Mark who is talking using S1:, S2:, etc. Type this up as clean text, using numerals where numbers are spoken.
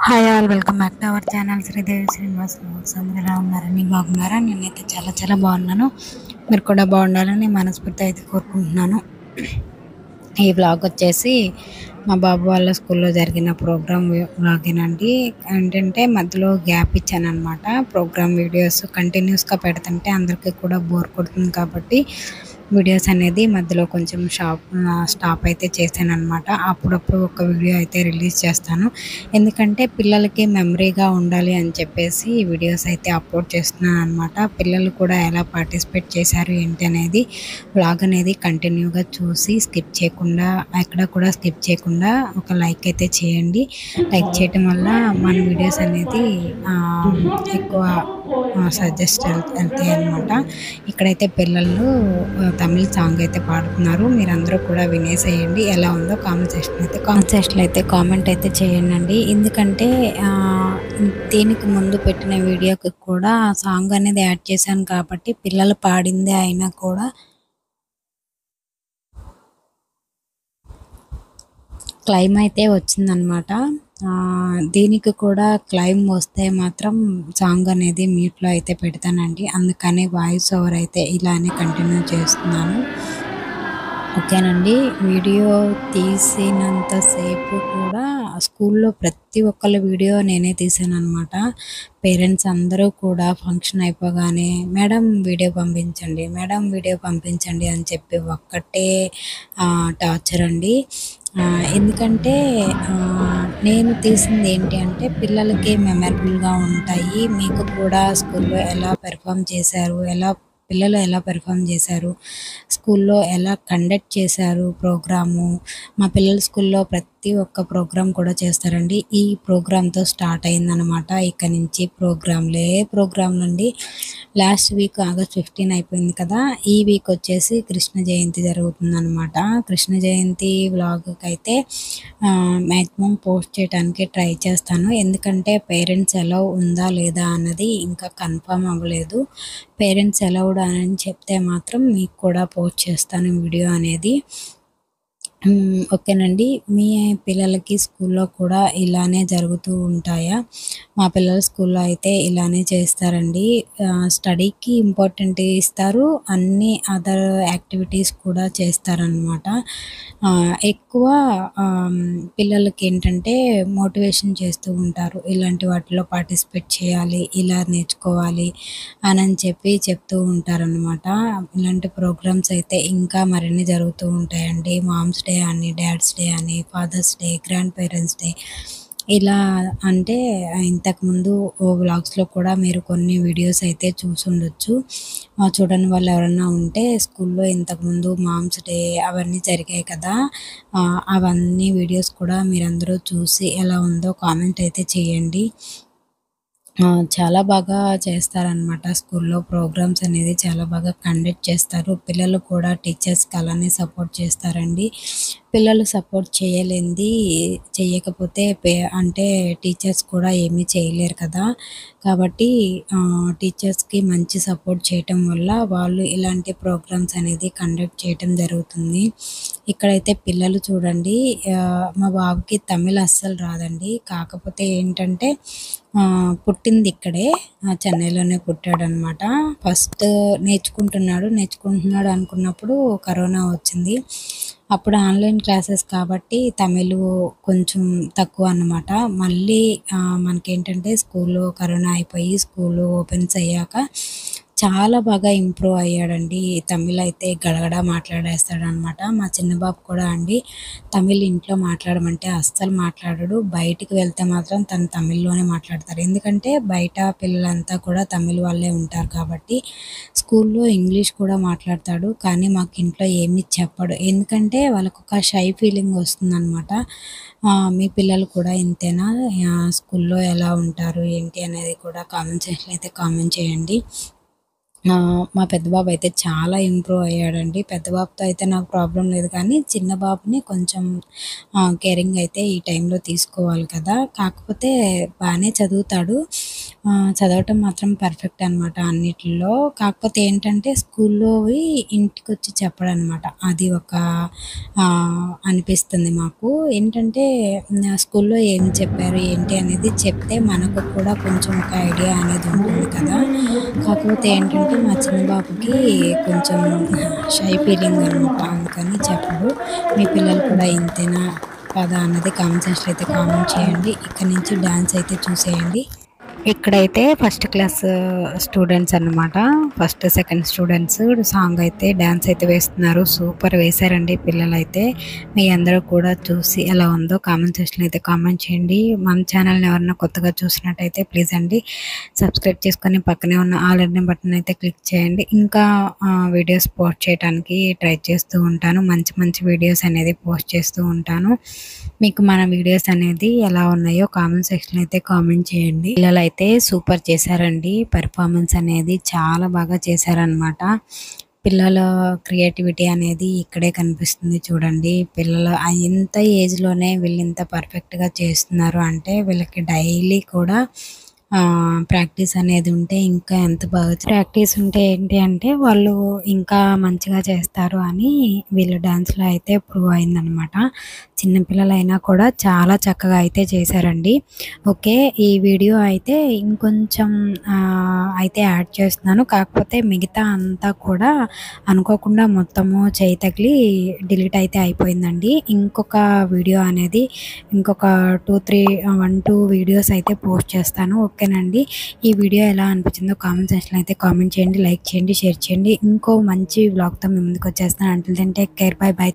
S1: Hi all welcome back to our channel Sridevi Srinivas vlogs. అందరూ ఎలా ఉన్నారని బాగున్నారా? నేనైతే చాలా బాగున్నాను. మీరు కూడా బాగుండాలని మనస్ఫూర్తి అయితే కోరుకుంటున్నాను. ఈ వ్లాగ్ వచ్చేసి మా బాబు వాళ్ళ స్కూల్లో జరిగిన ప్రోగ్రామ్ వ్లాగేనండి. ఏంటంటే మధ్యలో గ్యాప్ ఇచ్చాను అనమాట. ప్రోగ్రామ్ వీడియోస్ కంటిన్యూస్గా పెడుతుంటే అందరికీ కూడా బోర్ కొడుతుంది కాబట్టి వీడియోస్ అనేది మధ్యలో కొంచెం స్టాప్ అయితే చేశాను అనమాట. అప్పుడప్పుడు ఒక వీడియో అయితే రిలీజ్ చేస్తాను, ఎందుకంటే పిల్లలకి మెమరీగా ఉండాలి అని చెప్పేసి వీడియోస్ అయితే అప్లోడ్ చేస్తున్నాను అనమాట. పిల్లలు కూడా ఎలా పార్టిసిపేట్ చేశారు ఏంటి అనేది వ్లాగ్ అనేది కంటిన్యూగా చూసి స్కిప్ చేయకుండా, ఎక్కడ కూడా స్కిప్ చేయకుండా ఒక లైక్ అయితే చేయండి. లైక్ చేయటం వల్ల మన వీడియోస్ అనేది ఎక్కువ సజెస్ట్ వెళ్తాయి అనమాట. ఇక్కడైతే పిల్లలు తమిళ్ సాంగ్ అయితే పాడుతున్నారు. మీరందరూ కూడా వినేసేయండి. ఎలా ఉందో కామెంట్ సెక్షన్లో అయితే కామెంట్ అయితే చేయండి. ఎందుకంటే దీనికి ముందు పెట్టిన వీడియోకి కూడా సాంగ్ అనేది యాడ్ చేశాను కాబట్టి పిల్లలు పాడిందే అయినా కూడా క్లైమ్ అయితే వచ్చిందనమాట. దీనికి కూడా క్లైమ్ వస్తే మాత్రం సాంగ్ అనేది మ్యూట్లో అయితే పెడతానండి. అందుకని వాయిస్ ఓవర్ అయితే ఇలానే కంటిన్యూ చేస్తున్నాను. ఓకేనండి. వీడియో తీసినంతసేపు కూడా స్కూల్లో ప్రతి ఒక్కళ్ళ వీడియో నేనే తీసాను అనమాట. పేరెంట్స్ అందరూ కూడా ఫంక్షన్ అయిపోగానే మేడం వీడియో పంపించండి, మేడం వీడియో పంపించండి అని చెప్పి ఒక్కటే టార్చర్ అండి. ఎందుకంటే నేను తీసింది ఏంటి అంటే పిల్లలకి మెమరబుల్గా ఉంటాయి. మీకు కూడా స్కూల్లో ఎలా పెర్ఫామ్ చేశారు, పిల్లలు ఎలా పెర్ఫామ్ చేశారు, స్కూల్లో ఎలా కండక్ట్ చేశారు ప్రోగ్రాము. మా పిల్లల స్కూల్లో ప్రతి ఒక్క ప్రోగ్రాం కూడా చేస్తారండి. ఈ ప్రోగ్రాంతో స్టార్ట్ అయిందనమాట. ఇక్కడ నుంచి ప్రోగ్రాం నుండి లాస్ట్ వీక్ ఆగస్ట్ 15 అయిపోయింది కదా. ఈ వీక్ వచ్చేసి కృష్ణ జయంతి జరుగుతుందనమాట. కృష్ణ జయంతి వ్లాగ్కి అయితే మ్యాక్సిమం పోస్ట్ చేయడానికి ట్రై చేస్తాను, ఎందుకంటే పేరెంట్స్ అలౌ ఉందా లేదా అన్నది ఇంకా కన్ఫర్మ్ అవ్వలేదు. పేరెంట్స్ అలౌడ్ అని చెప్తే మాత్రం మీకు కూడా పోస్ట్ చేస్తాను వీడియో అనేది. ఓకేనండి. మీ పిల్లలకి స్కూల్లో కూడా ఇలానే జరుగుతూ ఉంటాయా? మా పిల్లల స్కూల్లో అయితే ఇలానే చేస్తారండి. స్టడీకి ఇంపార్టెంట్ ఇస్తారు, అన్ని అదర్ యాక్టివిటీస్ కూడా చేస్తారనమాట. ఎక్కువ పిల్లలకి ఏంటంటే మోటివేషన్ చేస్తూ ఉంటారు, ఇలాంటి వాటిలో పార్టిసిపేట్ చేయాలి, ఇలా నేర్చుకోవాలి అని చెప్పి చెప్తూ ఉంటారనమాట. ఇలాంటి ప్రోగ్రామ్స్ అయితే ఇంకా మరిన్ని జరుగుతూ ఉంటాయండి. మామ్స్ డే అని, డాడ్స్ డే అని, father's day, grandparents day, ఇలా అంటే ఇంతకుముందు వ్లాగ్స్లో కూడా మీరు కొన్ని వీడియోస్ అయితే చూసుండొచ్చు. చూడని వాళ్ళు ఎవరన్నా ఉంటే స్కూల్లో ఇంతకుముందు మామ్స్ డే అవన్నీ జరిగాయి కదా. అవన్నీ వీడియోస్ కూడా మీరందరూ చూసి ఎలా ఉందో కామెంట్ అయితే చేయండి. చాలా బాగా చేస్తారనమాట. స్కూల్లో ప్రోగ్రామ్స్ అనేది చాలా బాగా కండక్ట్ చేస్తారు. పిల్లలు కూడా టీచర్స్కి అలానే సపోర్ట్ చేస్తారండి. పిల్లలు సపోర్ట్ చేయకపోతే అంటే టీచర్స్ కూడా ఏమీ చేయలేరు కదా. కాబట్టి టీచర్స్కి మంచి సపోర్ట్ చేయటం వల్ల వాళ్ళు ఇలాంటి ప్రోగ్రామ్స్ అనేది కండక్ట్ చేయటం జరుగుతుంది. ఇక్కడైతే పిల్లలు చూడండి, మా బాబుకి తమిళ్ అస్సలు రాదండి. కాకపోతే ఏంటంటే పుట్టింది ఇక్కడే, చెన్నైలోనే పుట్టాడనమాట. ఫస్ట్ నేర్చుకుంటున్నాడు అనుకున్నప్పుడు కరోనా వచ్చింది. అప్పుడు ఆన్లైన్ క్లాసెస్ కాబట్టి తమిళ్ కొంచెం తక్కువ అన్నమాట. మళ్ళీ మనకేంటంటే కరోనా అయిపోయి స్కూలు ఓపెన్స్ అయ్యాక చాలా బాగా ఇంప్రూవ్ అయ్యాడండి. తమిళ్ అయితే గడగడ మాట్లాడేస్తాడనమాట. మా చిన్న బాబు కూడా అండి తమిళ్ ఇంట్లో మాట్లాడమంటే అస్సలు మాట్లాడడు. బయటికి వెళ్తే మాత్రం తను తమిళ్లోనే మాట్లాడతారు, ఎందుకంటే బయట పిల్లలంతా కూడా తమిళ్ వాళ్ళే ఉంటారు కాబట్టి. స్కూల్లో ఇంగ్లీష్ కూడా మాట్లాడతాడు, కానీ మాకు ఇంట్లో ఏమీ చెప్పడు, ఎందుకంటే వాళ్ళకు ఒక షై ఫీలింగ్ వస్తుందనమాట. మీ పిల్లలు కూడా ఇంతేనా? స్కూల్లో ఎలా ఉంటారు ఏంటి అనేది కూడా కామెంట్ సెక్షన్లో అయితే కామెంట్ చేయండి. మా పెద్ద బాబు అయితే చాలా ఇంప్రూవ్ అయ్యాడండి. పెద్ద బాబుతో అయితే నాకు ప్రాబ్లమ్ లేదు కానీ, చిన్న బాబుని కొంచెం కేరింగ్ అయితే ఈ టైంలో తీసుకోవాలి కదా! కాకపోతే బానే చదువుతాడు. చదవటం మాత్రం పర్ఫెక్ట్ అనమాట అన్నిటిలో. కాకపోతే ఏంటంటే స్కూల్లోవి ఇంటికొచ్చి చెప్పడనమాట. అది ఒక అనిపిస్తుంది మాకు. ఏంటంటే స్కూల్‌లో ఏం చెప్పారు, ఏంటి అనేది చెప్తే మనకు కూడా కొంచెం ఒక ఐడియా అనేది ఉంటుంది కదా! కాకపోతే ఏంటంటే మా చిన్న బాబుకి కొంచెం షై ఫీలింగ్ అనమాట. అందుకని చెప్పడు. మీ పిల్లలు కూడా ఇంతేనా కాదా అన్నది కామెంట్ సెక్షన్‌లో అయితే కామెంట్ చేయండి. ఇక్కడి నుంచి డాన్స్ అయితే చూసేయండి. ఇక్కడైతే ఫస్ట్ క్లాస్ స్టూడెంట్స్ అన్నమాట. ఫస్ట్, సెకండ్ స్టూడెంట్స్ సాంగ్ అయితే డాన్స్ అయితే వేస్తున్నారు. సూపర్ వేశారండి పిల్లలైతే. మీ అందరూ కూడా చూసి ఎలా ఉందో కామెంట్ సెక్షన్‌లో అయితే కామెంట్ చేయండి. మన ఛానల్‌ని ఎవరైనా కొత్తగా చూసినట్టయితే ప్లీజ్ అండి సబ్స్క్రైబ్ చేసుకొని పక్కనే ఉన్న ఆల్ అనే బటన్ అయితే క్లిక్ చేయండి. ఇంకా వీడియోస్ పోస్ట్ చేయడానికి ట్రై చేస్తూ ఉంటాను. మంచి మంచి వీడియోస్ అనేది పోస్ట్ చేస్తూ ఉంటాను. మీకు మన వీడియోస్ అనేది ఎలా ఉన్నాయో కామెంట్ సెక్షన్‌లో అయితే కామెంట్ చేయండి. పిల్లలైతే సూపర్ చేశారండి. పెర్ఫార్మన్స్ అనేది చాలా బాగా చేశారనమాట. పిల్లల క్రియేటివిటీ అనేది ఇక్కడే కనిపిస్తుంది చూడండి. పిల్లలు ఇంత ఏజ్‌లోనే వీళ్ళు ఇంత పర్ఫెక్ట్‌గా చేస్తున్నారు అంటే వీళ్ళకి డైలీ కూడా ప్రాక్టీస్ అనేది ఉంటే ఇంకా ఎంత బాగా ప్రాక్టీస్ ఉంటే ఏంటి అంటే వాళ్ళు ఇంకా మంచిగా చేస్తారు అని వీళ్ళు డాన్స్‌లో అయితే ప్రూవ్ అయిందనమాట. చిన్న పిల్లలైనా కూడా చాలా చక్కగా అయితే చేశారండి. ఓకే. ఈ వీడియో అయితే ఇంకొంచెం అయితే యాడ్ చేస్తున్నాను. కాకపోతే మిగతా అంతా కూడా అనుకోకుండా మొత్తము చెయ్యి తగిలి డిలీట్ అయితే అయిపోయిందండి. ఇంకొక వీడియో అనేది ఇంకొక 1, 2 వీడియోస్ అయితే పోస్ట్ చేస్తాను. ఓకేనండి. ఈ వీడియో ఎలా అనిపించిందో కామెంట్ సెక్షన్‌లో అయితే కామెంట్ చేయండి, లైక్ చేయండి, షేర్ చేయండి. ఇంకో మంచి వ్లాగ్‌తో మీ ముందుకు వచ్చేస్తాను. Until then take care. Bye by.